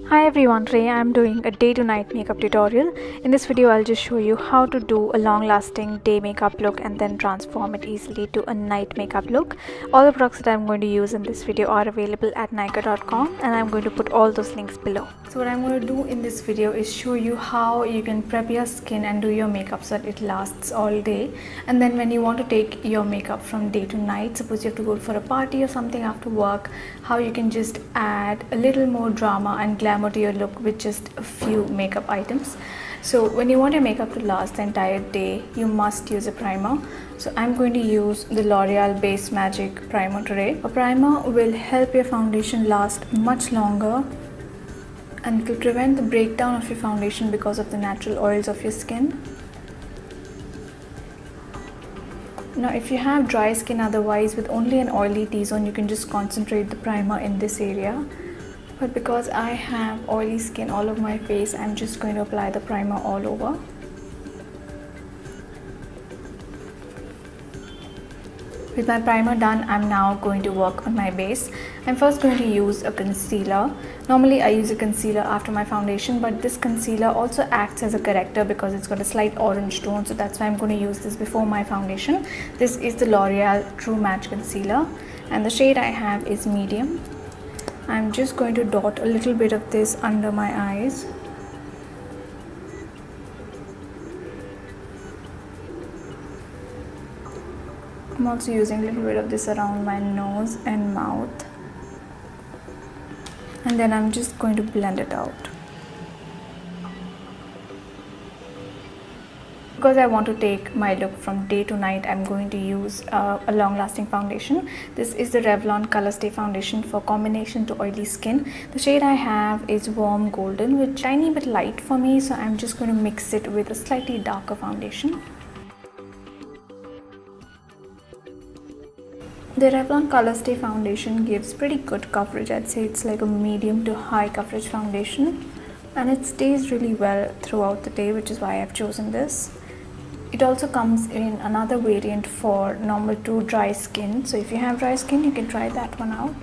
Hi everyone, today I am doing a day to night makeup tutorial. In this video I'll just show you how to do a long lasting day makeup look and then transform it easily to a night makeup look. All the products that I'm going to use in this video are available at Nykaa.com and I'm going to put all those links below. So what I'm going to do in this video is show you how you can prep your skin and do your makeup so that it lasts all day, and then when you want to take your makeup from day to night, suppose you have to go for a party or something after work, how you can just add a little more drama and glamour to your look with just a few makeup items. So when you want your makeup to last the entire day, you must use a primer. So I'm going to use the L'Oreal Base Magic primer today. A primer will help your foundation last much longer and it will prevent the breakdown of your foundation because of the natural oils of your skin. Now if you have dry skin otherwise with only an oily T-zone, you can just concentrate the primer in this area. But because I have oily skin all over my face, I'm just going to apply the primer all over. With my primer done, I'm now going to work on my base. I'm first going to use a concealer. Normally I use a concealer after my foundation, but this concealer also acts as a corrector because it's got a slight orange tone, so that's why I'm going to use this before my foundation. This is the L'Oreal True Match Concealer and the shade I have is medium. I'm just going to dot a little bit of this under my eyes. I'm also using a little bit of this around my nose and mouth, and then I'm just going to blend it out. Because I want to take my look from day to night, I'm going to use a long lasting foundation. This is the Revlon Color Stay Foundation for combination to oily skin. The shade I have is Warm Golden, which is tiny bit light for me, so I'm just going to mix it with a slightly darker foundation. The Revlon Color Stay Foundation gives pretty good coverage. I'd say it's like a medium to high coverage foundation, and it stays really well throughout the day, which is why I've chosen this. It also comes in another variant for normal to dry skin, so if you have dry skin you can try that one out.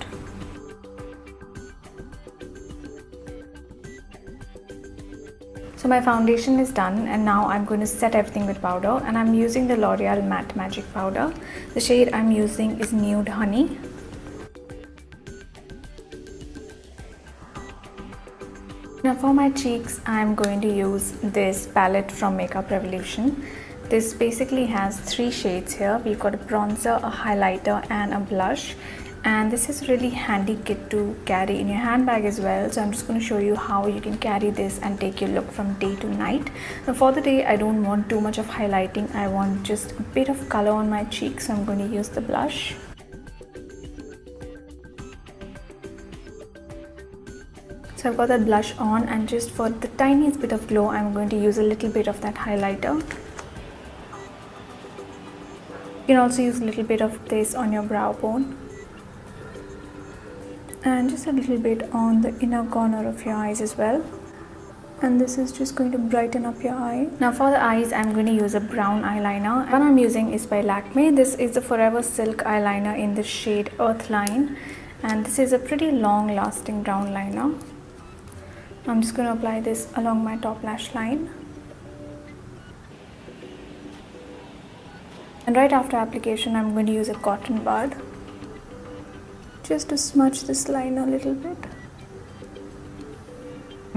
So my foundation is done and now I'm going to set everything with powder, and I'm using the L'Oreal Matte Magic powder. The shade I'm using is Nude Honey. Now for my cheeks, I'm going to use this palette from Makeup Revolution. This basically has 3 shades here. We've got a bronzer, a highlighter and a blush. And this is a really handy kit to carry in your handbag as well. So I'm just going to show you how you can carry this and take your look from day to night. Now for the day, I don't want too much of highlighting. I want just a bit of color on my cheeks, so I'm going to use the blush. So I've got that blush on, and just for the tiniest bit of glow, I'm going to use a little bit of that highlighter. You can also use a little bit of this on your brow bone. And just a little bit on the inner corner of your eyes as well. And this is just going to brighten up your eye. Now for the eyes, I'm going to use a brown eyeliner. The one I'm using is by Lakme. This is the Forever Silk eyeliner in the shade Earthline. And this is a pretty long lasting brown liner. I'm just going to apply this along my top lash line. And right after application, I'm going to use a cotton bud just to smudge this line a little bit.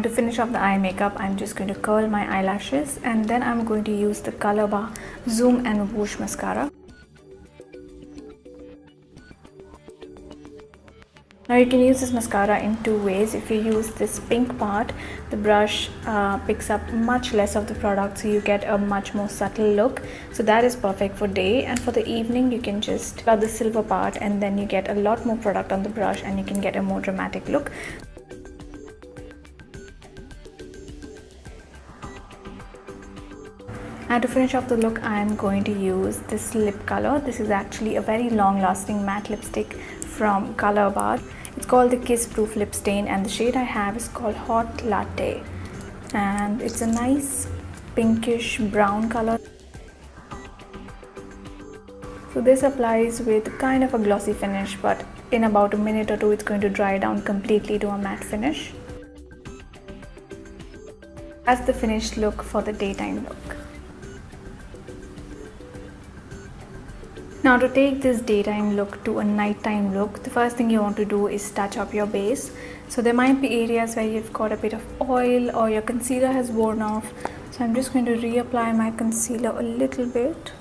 To finish off the eye makeup, I'm just going to curl my eyelashes, and then I'm going to use the Color Bar Zoom and Whoosh mascara. Now you can use this mascara in 2 ways. If you use this pink part, the brush picks up much less of the product, so you get a much more subtle look. So that is perfect for day, and for the evening you can just cut the silver part and then you get a lot more product on the brush and you can get a more dramatic look. And to finish off the look, I am going to use this lip color. This is actually a very long lasting matte lipstick from Color Bar. It's called the Kiss Proof Lip Stain, and the shade I have is called Hot Latte, and it's a nice pinkish brown color. So this applies with kind of a glossy finish, but in about a minute or two it's going to dry down completely to a matte finish. That's the finished look for the daytime look. Now to take this daytime look to a nighttime look, the first thing you want to do is touch up your base. So there might be areas where you've got a bit of oil or your concealer has worn off. So I'm just going to reapply my concealer a little bit.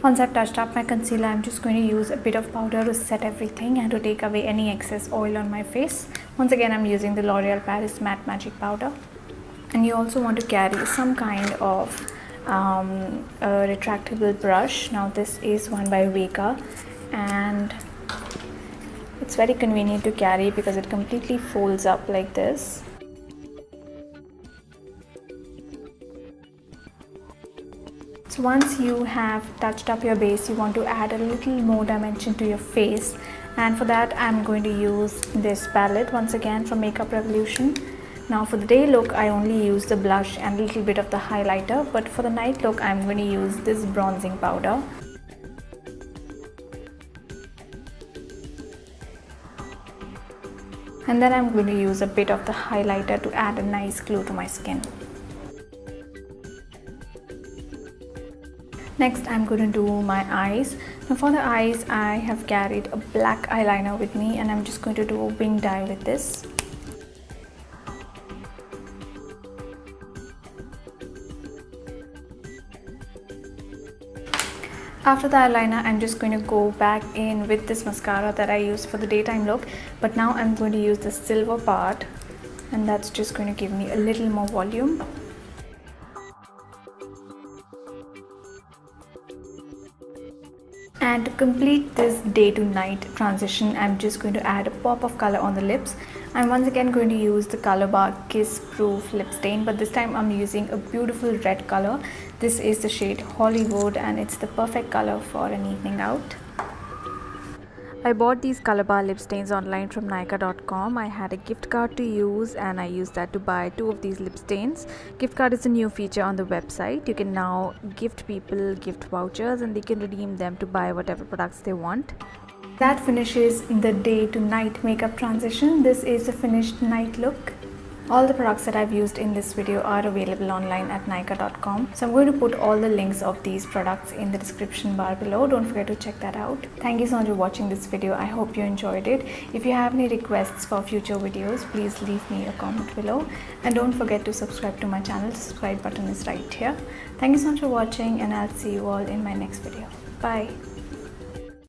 Once I've touched up my concealer, I'm just going to use a bit of powder to set everything and to take away any excess oil on my face. Once again, I'm using the L'Oreal Paris Matte Magic Powder. And you also want to carry some kind of a retractable brush. Now this is one by Vega, and it's very convenient to carry because it completely folds up like this. So once you have touched up your base, you want to add a little more dimension to your face, and for that I'm going to use this palette once again from Makeup Revolution. Now for the day look, I only use the blush and a little bit of the highlighter, but for the night look I'm going to use this bronzing powder. And then I'm going to use a bit of the highlighter to add a nice glow to my skin. Next, I'm going to do my eyes. Now for the eyes, I have carried a black eyeliner with me, and I'm just going to do a wing dye with this. After the eyeliner, I'm just going to go back in with this mascara that I used for the daytime look, but now I'm going to use the silver part, and that's just going to give me a little more volume. And to complete this day to night transition, I'm just going to add a pop of color on the lips. I'm once again going to use the Color Bar Kiss Proof Lip Stain, but this time I'm using a beautiful red color. This is the shade Hollywood, and it's the perfect color for an evening out. I bought these Color Bar lip stains online from Nykaa.com. I had a gift card to use, and I used that to buy 2 of these lip stains. Gift card is a new feature on the website. You can now gift people gift vouchers, and they can redeem them to buy whatever products they want. That finishes the day to night makeup transition. This is the finished night look. All the products that I've used in this video are available online at Nykaa.com. So I'm going to put all the links of these products in the description bar below. Don't forget to check that out. Thank you so much for watching this video. I hope you enjoyed it. If you have any requests for future videos, please leave me a comment below. And don't forget to subscribe to my channel. The subscribe button is right here. Thank you so much for watching, and I'll see you all in my next video. Bye.